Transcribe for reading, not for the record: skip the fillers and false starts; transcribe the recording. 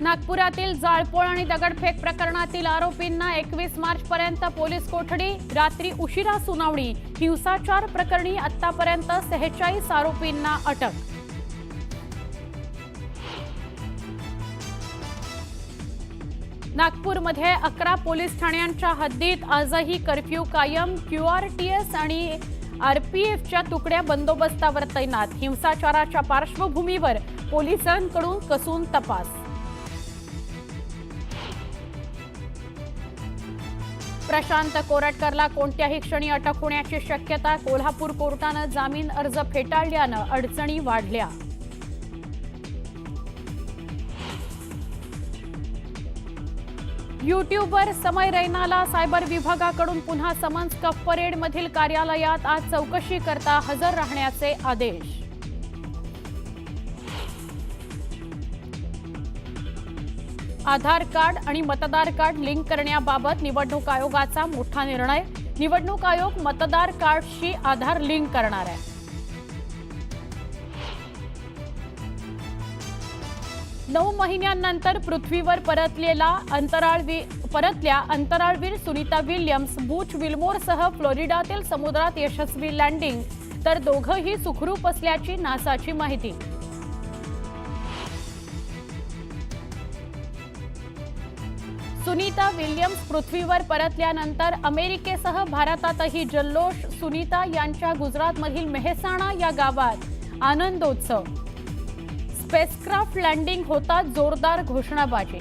नागपुरातील जाळपोळ आणि दगडफेक प्रकरणातील आरोपींना 21 मार्च पर्यंत पोलीस कोठडी, रात्री उशिरा सुनावणी। हिंसाचार प्रकरणी आतापर्यंत 46 आरोपींना अटक। नागपूरमध्ये 11 पोलीस ठाण्यांच्या हद्दीत आजही कर्फ्यू कायम। क्यूआरटीएस आणि आरपीएफच्या तुकड्या बंदोबस्तावर तैनात। हिंसाचाराच्या पार्श्वभूमीवर पोलिसांकडून कसून तपास। प्रशांत कोरटकरला कोणत्याही क्षणी अटक होण्याची शक्यता। कोल्हापूर कोर्टाने जामीन अर्ज फेटाळल्याने अडचणी वाढल्या। यूट्यूबर समय रैनाला सायबर विभागाकडून पुन्हा समन्स। कफ परेड मधील कार्यालयात आज चौकशी करता हजर राहण्याचे आदेश। आधार कार्ड आणि मतदार कार्ड लिंक करण्याबाबत निवडणूक आयोगाचा मोठा निर्णय। निवडणूक आयोग मतदार कार्डशी आधार लिंक करणार आहे। 9 महिन्यांनंतर पृथ्वीवर परतल्या अंतराळवीर सुनीता विल्यम्स बूच विल्मोरसह फ्लोरिडातील समुद्रात यशस्वी लँडिंग। तर दोघंही सुखरूप असल्याची नासाची माहिती। सुनीता विल्यम्स पृथ्वीवर परतल्यानंतर अमेरिकेसह भारतातही जल्लोष। सुनीता यांच्या गुजरातमधील मेहसाणा या गावात आनंदोत्सव। स्पेसक्राफ्ट लँडिंग होता जोरदार घोषणाबाजी।